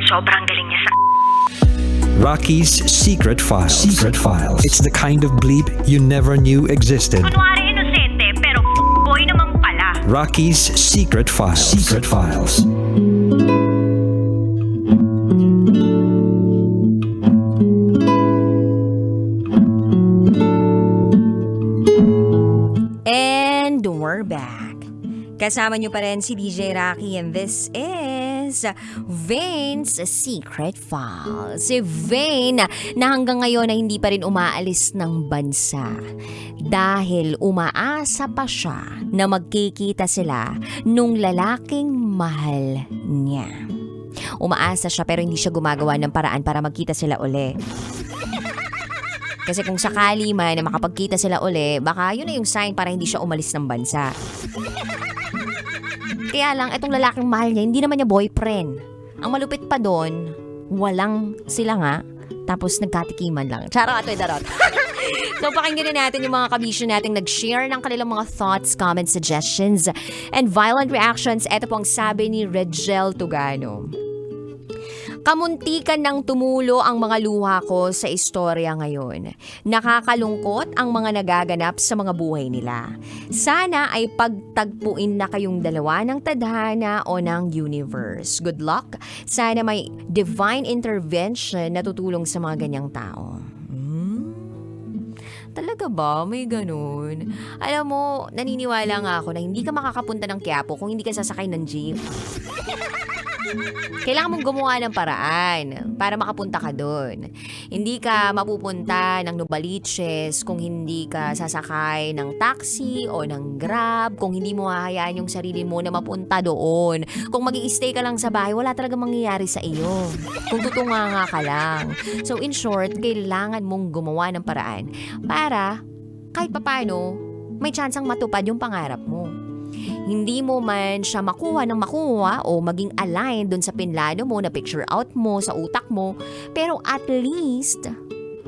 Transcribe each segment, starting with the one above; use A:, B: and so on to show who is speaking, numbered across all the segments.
A: Sobrang galing niya sa...
B: Rocky's Secret Files. Secret Files. It's the kind of bleep you never knew existed.
A: Kunwari inosente, pero boy naman pala.
B: Rocky's Secret Files. Secret Files.
C: And we're back. Kasama niyo pa rin si DJ Rocky and this is Vane's Secret Files. Si Vane na hanggang ngayon ay hindi pa rin umaalis ng bansa dahil umaasa pa siya na magkikita sila nung lalaking mahal niya. Umaasa siya pero hindi siya gumagawa ng paraan para magkita sila uli. Kasi kung sakali man na makapagkita sila uli, baka yun na yung sign para hindi siya umalis ng bansa. Kaya lang, itong lalaking mahal niya, hindi naman niya boyfriend. Ang malupit pa doon, walang sila nga, tapos nagkatikiman lang. Charot, darot. So, pakinggan na natin yung mga kabisyo nating nag-share ng kanilang mga thoughts, comments, suggestions, and violent reactions. Ito po ang sabi ni Regel Tugano. Kamuntikan ng tumulo ang mga luha ko sa istorya ngayon. Nakakalungkot ang mga nagaganap sa mga buhay nila. Sana ay pagtagpuin na kayong dalawa ng tadhana o ng universe. Good luck. Sana may divine intervention na tutulong sa mga ganyang tao. Talaga ba? May ganun? Alam mo, naniniwala nga ako na hindi ka makakapunta ng Quiapo kung hindi ka sasakay ng jeep. Kailangan mong gumawa ng paraan para makapunta ka doon. Hindi ka mapupunta ng Novaliches kung hindi ka sasakay ng taxi o ng Grab, kung hindi mo hahayaan yung sarili mo na mapunta doon. Kung mag-i-stay ka lang sa bahay, wala talaga mangyayari sa iyo. Kung tutunganga ka lang. So in short, kailangan mong gumawa ng paraan para kahit papano may tsansang matupad yung pangarap mo. Hindi mo man siya makuha o maging aligned dun sa pinlano mo na picture out mo sa utak mo, pero at least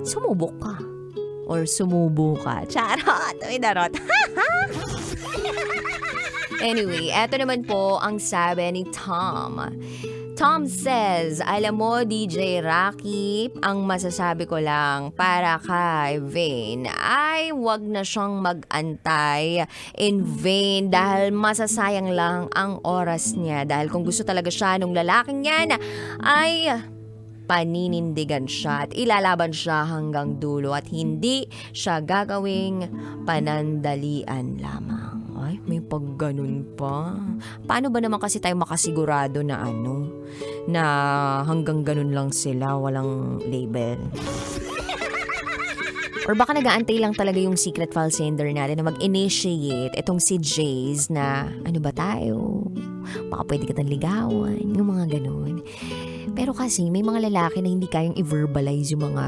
C: sumubok ka. Or sumubo ka. Charot! Uy, darot. Anyway, eto naman po ang sabi ni Tom. Tom says, alam mo DJ Rocky, ang masasabi ko lang para kay Vane ay wag na siyang mag-antay in vain dahil masasayang lang ang oras niya. Dahil kung gusto talaga siya nung lalaking yan ay paninindigan siya at ilalaban siya hanggang dulo at hindi siya gagawing panandalian lamang. Ay, may pagganun pa. Paano ba naman kasi tayo makasigurado na na hanggang ganun lang sila, walang label? Or baka nag-aantay lang talaga yung secret file sender natin na mag-initiate itong si Jace na ano ba tayo? Baka pwede kitang ligawan, yung mga ganun. Pero kasi may mga lalaki na hindi kayang i-verbalize yung mga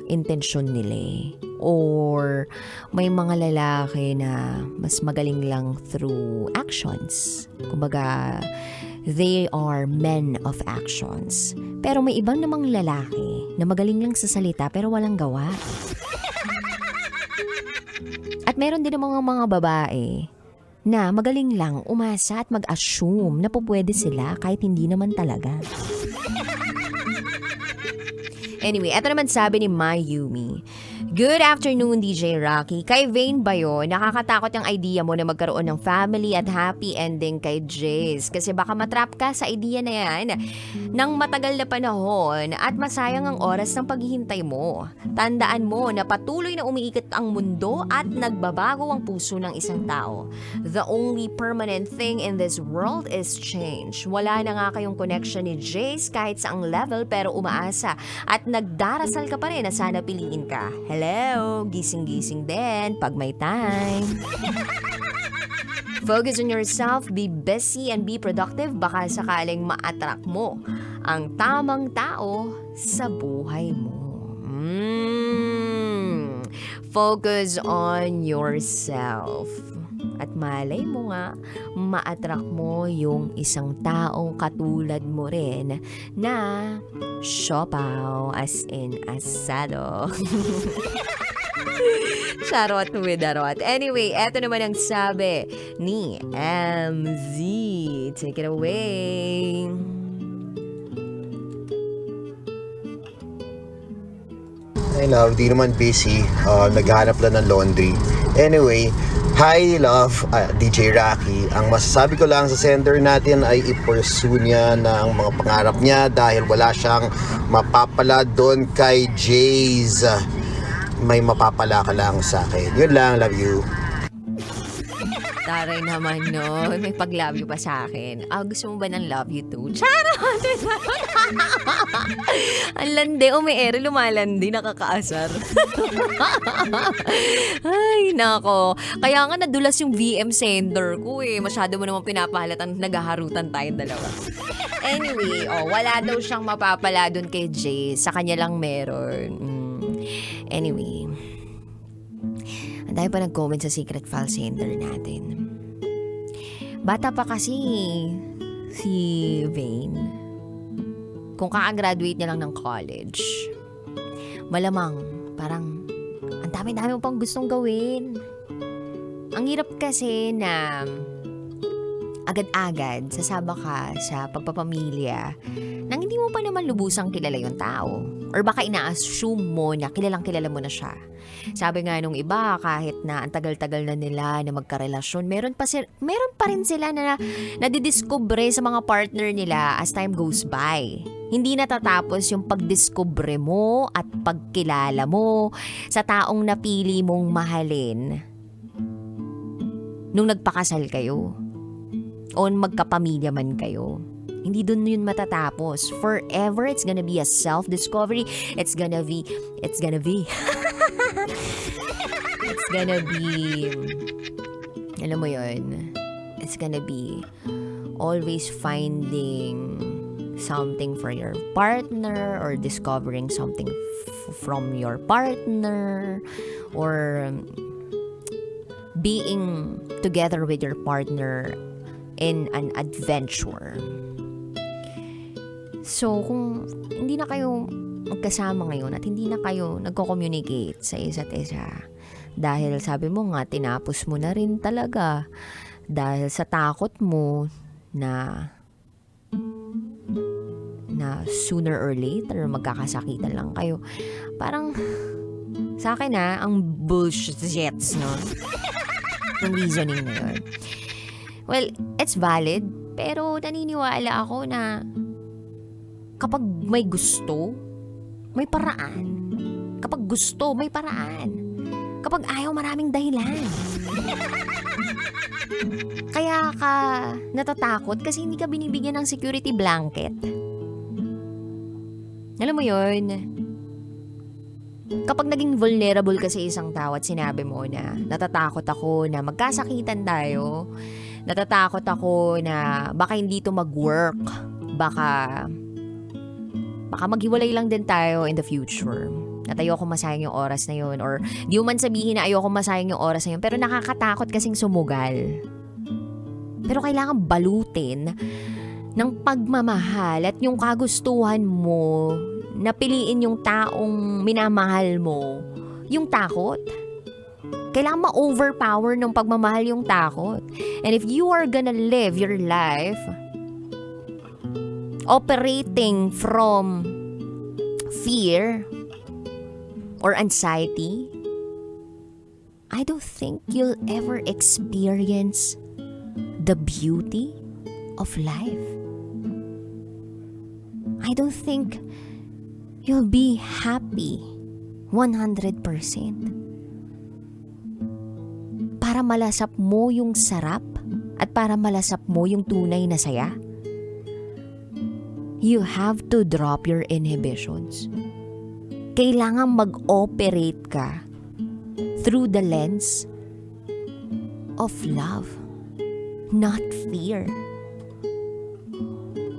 C: intensyon nila eh. Or may mga lalaki na mas magaling lang through actions. Kumbaga, they are men of actions. Pero may ibang namang lalaki na magaling lang sa salita pero walang gawa. At meron din namang mga babae na magaling lang umasa at mag-assume na pupwede sila kahit hindi naman talaga. Anyway, eto naman sabi ni Mayumi. Good afternoon, DJ Rocky. Kay Vane ba yun? Nakakatakot yung idea mo na magkaroon ng family at happy ending kay Jace. Kasi baka matrap ka sa idea na yan ng matagal na panahon at masayang ang oras ng paghihintay mo. Tandaan mo na patuloy na umiikot ang mundo at nagbabago ang puso ng isang tao. The only permanent thing in this world is change. Wala na nga kayong connection ni Jace kahit saang level pero umaasa at nagdarasal ka pa rin na sana piliin ka. Hello, gising-gising din pag may time. Focus on yourself, be busy and be productive. Baka sakaling ma-attract mo ang tamang tao sa buhay mo. Focus on yourself. At malay mo nga, ma-attract mo yung isang taong katulad mo rin na siopaw, as in asado. Charot with darot. Anyway, eto naman ang sabi ni MZ. Take it away.
D: Hi love, di naman busy. Naghahanap lang ng laundry. Anyway, hi love, DJ Rocky. Ang masasabi ko lang sa sender natin ay i-pursue niya ng mga pangarap niya dahil wala siyang mapapala doon kay Jays. May mapapala ka lang sa akin. Yun lang, love you.
C: Taray naman no. May pag-love you pa sa akin. Gusto mo ba ng love you too? Charot! Ang landi. May ere lumalandi. Nakakaasar. Ay, nako. Kaya nga nadulas yung VM sender ko eh. Masyado mo naman pinapahalatan. Naghaharutan tayong dalawa. Anyway, wala daw siyang mapapala dun kay Jay. Sa kanya lang meron. Anyway. Ang dahil pa nag-comment sa secret file sender natin. Bata pa kasi si Vane. Kung kaka-graduate niya lang ng college, malamang parang ang dami-dami mo pang gustong gawin. Ang hirap kasi na agad-agad sasama ka sa pagpapamilya nang hindi mo pa naman lubusang kilala yung tao. Or baka ina-assume mo na kilalang-kilala mo na siya. Sabi nga nung iba, kahit na ang tagal-tagal na nila na magkarelasyon, meron pa rin sila na nadidiscover sa mga partner nila as time goes by. Hindi natatapos yung pagdiscover mo at pagkilala mo sa taong napili mong mahalin nung nagpakasal kayo o magkapamilya man kayo. Hindi dun yun matatapos. Forever, it's gonna be a self-discovery. It's gonna be alam mo yun, it's gonna be always finding something for your partner or discovering something from your partner or being together with your partner in an adventure. So, kung hindi na kayo magkasama ngayon at hindi na kayo nagko-communicate sa isa't isa, dahil sabi mo nga, tinapos mo na rin talaga dahil sa takot mo na sooner or later magkakasakitan lang kayo. Parang sa akin ang bullshits, no? Yung reasoning na yun. Well, it's valid, pero naniniwala ako na kapag may gusto, may paraan. Kapag gusto, may paraan. Kapag ayaw, maraming dahilan. Kaya ka natatakot kasi hindi ka binibigyan ng security blanket. Alam mo yun, kapag naging vulnerable ka sa isang tao at sinabi mo na natatakot ako na magkasakitan tayo, natatakot ako na baka hindi to mag-work, baka maghiwalay lang din tayo in the future. At ayoko masayang yung oras na yun. Or di mo man sabihin na ayoko masayang yung oras na yun. Pero nakakatakot kasing sumugal. Pero kailangan balutin ng pagmamahal at yung kagustuhan mo na piliin yung taong minamahal mo. Yung takot. Kailangan ma-overpower ng pagmamahal yung takot. And if you are gonna live your life operating from fear or anxiety, I don't think you'll ever experience the beauty of life. I don't think you'll be happy 100%. Para malasap mo yung sarap at para malasap mo yung tunay na saya, you have to drop your inhibitions. Kailangan mag-operate ka through the lens of love, not fear.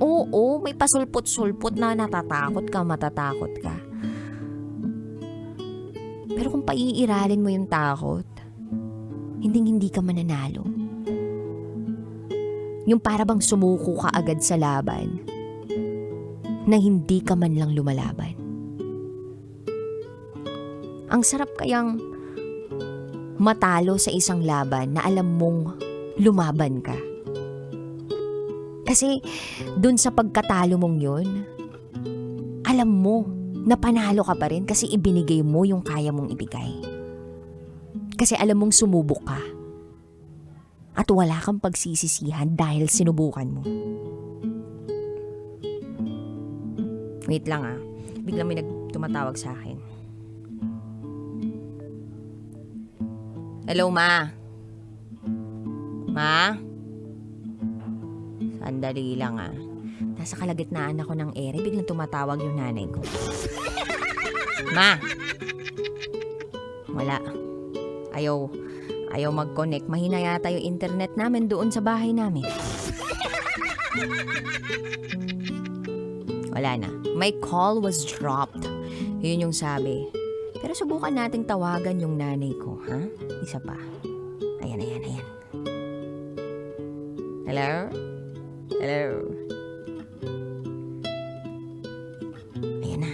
C: Oo, may pasulpot-sulpot na matatakot ka. Pero kung paiiralin mo yung takot, hindi ka mananalo. Yung para bang sumuko ka agad sa laban na hindi ka man lang lumalaban. Ang sarap kayang matalo sa isang laban na alam mong lumaban ka. Kasi dun sa pagkatalo mong yun, alam mo napanalo ka pa rin kasi ibinigay mo yung kaya mong ibigay. Kasi alam mong sumubok ka. At wala kang pagsisisihan dahil sinubukan mo. Wait lang biglang may tumatawag sa akin. Hello, Ma? Ma? Sandali lang Nasa kalagitnaan ako ng ere, biglang tumatawag yung nanay ko. Ma! Wala. Ayaw mag-connect. Mahina yata yung internet namin doon sa bahay namin. Wala na. My call was dropped. Yun yung sabi. Pero subukan nating tawagan yung nanay ko, ha? Isa pa. Ayan. Hello? Ayan na.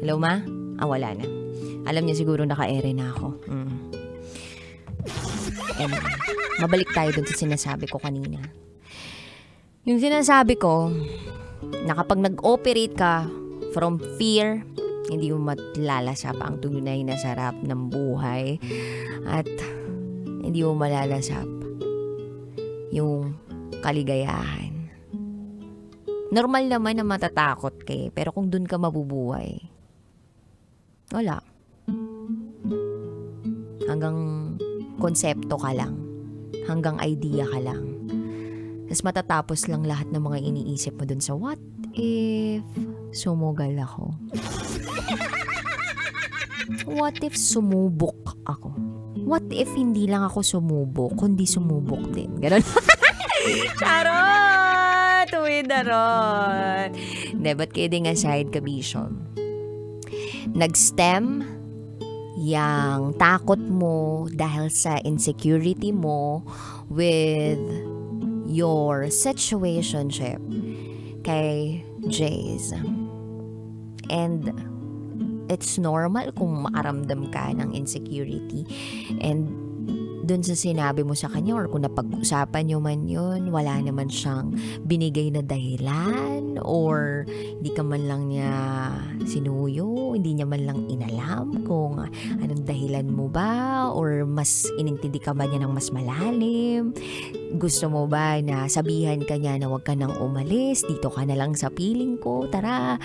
C: Hello, Ma? Wala na. Alam niya siguro naka-ere na ako. And mabalik tayo dun sa sinasabi ko kanina. Yung sinasabi ko, na kapag nag-operate ka from fear, hindi mo malalasap ang tunay na sarap ng buhay at hindi mo malalasap yung kaligayahan. Normal naman na matatakot ka pero kung dun ka mabubuhay, wala. Hanggang konsepto ka lang. Hanggang idea ka lang. Tapos matatapos lang lahat ng mga iniisip mo dun sa what if sumugal ako? What if sumubok ako? What if hindi lang ako sumubok, kundi sumubok din? Ganon. Charot! With the rot. Hindi, but kidding aside, Kabishon. Nag-stem yang takot mo dahil sa insecurity mo with your situationship kay Jace. And it's normal kung makaramdam ka ng insecurity. And dun sa sinabi mo sa kanya or kung napag-usapan nyo man yun, wala naman siyang binigay na dahilan or hindi ka man lang niya sinuyo, hindi niya man lang inalam kung anong dahilan mo ba or mas inintindi ka ba niya ng mas malalim. Gusto mo ba na sabihan ka niya na wag ka nang umalis, dito ka na lang sa piling ko, tara.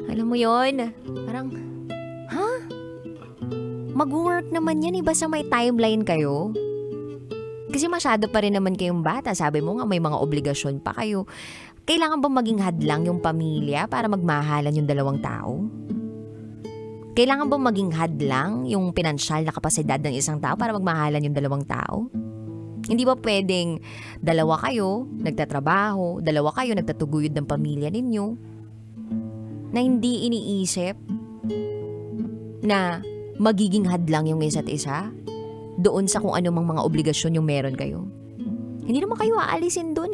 C: Alam mo yon, parang mag-work naman yan, basta may timeline kayo. Kasi masyado pa rin naman kayong bata. Sabi mo nga may mga obligasyon pa kayo. Kailangan ba maging hadlang yung pamilya para magmahalan yung dalawang tao? Kailangan ba maging hadlang yung pinansyal na kapasidad ng isang tao para magmahalan yung dalawang tao? Hindi ba pwedeng dalawa kayo nagtatrabaho, dalawa kayo nagtatuguyod ng pamilya ninyo, na hindi iniisip na magiging hadlang yung isa't isa doon sa kung anumang mga obligasyon yung meron kayo? Hindi naman kayo aalisin doon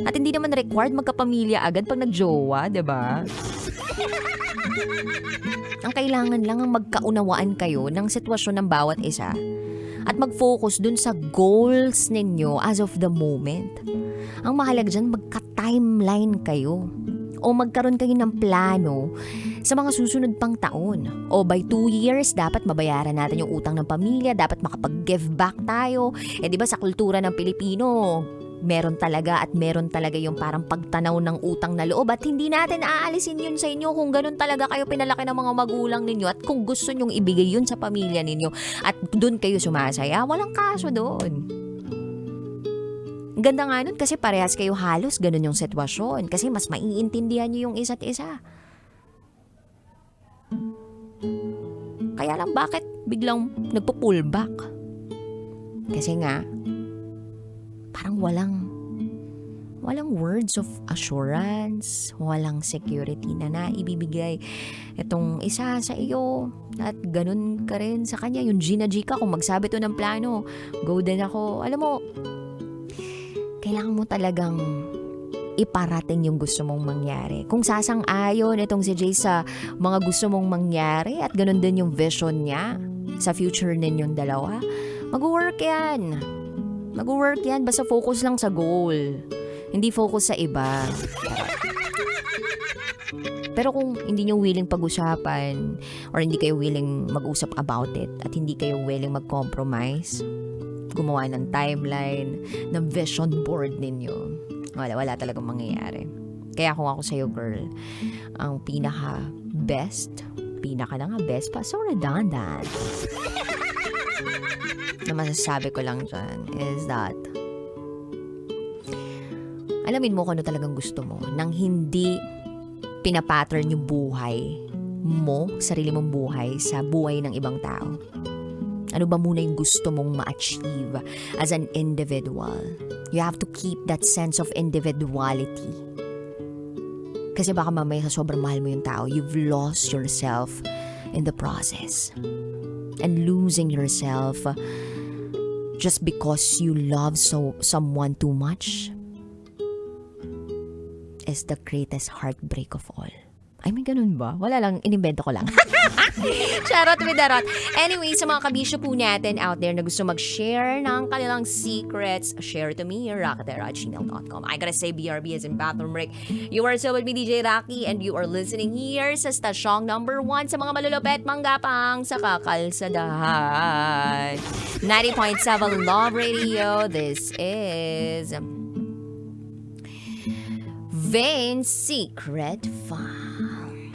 C: At hindi naman required magkapamilya agad pag nagjowa, diba? Ang kailangan lang ang magkaunawaan kayo ng sitwasyon ng bawat isa at mag-focus dun sa goals ninyo as of the moment. Ang mahalaga dyan, magka-timeline kayo o magkaroon kayo ng plano sa mga susunod pang taon. O by 2 years, dapat mabayaran natin yung utang ng pamilya, dapat makapag-give back tayo. Diba sa kultura ng Pilipino, meron talaga yung parang pagtanaw ng utang na loob at hindi natin aalisin yun sa inyo kung ganun talaga kayo pinalaki ng mga magulang ninyo at kung gusto nyong ibigay yun sa pamilya ninyo at dun kayo sumasaya, walang kaso doon. Ganda nga nun kasi parehas kayo halos ganun yung sitwasyon kasi mas maiintindihan nyo yung isa't isa. Kaya lang bakit biglang nagpo-pull back? Kasi nga parang walang words of assurance, walang security na naibibigay itong isa sa iyo at ganun ka rin sa kanya. Yung G ka kung magsabi to ng plano, go din ako. Alam mo, kailangan mo talagang iparating yung gusto mong mangyari. Kung sasang-ayon itong si Jay sa mga gusto mong mangyari at ganun din yung vision niya sa future ninyong dalawa, mag-work yan. Mag-work yan. Basta focus lang sa goal. Hindi focus sa iba. Pero kung hindi nyo willing pag-usapan or hindi kayo willing mag-usap about it at hindi kayo willing mag-compromise, gumawa ng timeline, ng vision board ninyo, wala talagang mangyayari. Kaya kung ako sa'yo, girl, ang pinaka-best pa, so redundant. Na masasabi ko lang dyan is that alamin mo kung ano talagang gusto mo nang hindi pinapattern yung buhay mo, sarili mong buhay sa buhay ng ibang tao. Ano ba muna yung gusto mong ma-achieve as an individual? You have to keep that sense of individuality. Kasi baka mamaya sa sobrang mahal mo yung tao, you've lost yourself in the process. And losing yourself just because you love someone too much is the greatest heartbreak of all. Ay, may ganun ba? Wala lang, inimbento ko lang. Charot with the rot. Anyway, sa mga kabisyo po natin out there na gusto mag-share ng kanilang secrets, share to me, rockatera@gmail.com. I gotta say BRB as in bathroom break. You are still with me, DJ Rocky, and you are listening here sa stasyong number 1 sa mga malulupet manggapang sa kakalsadahan. 90.7 Love Radio. This is Vane's Secret Farm.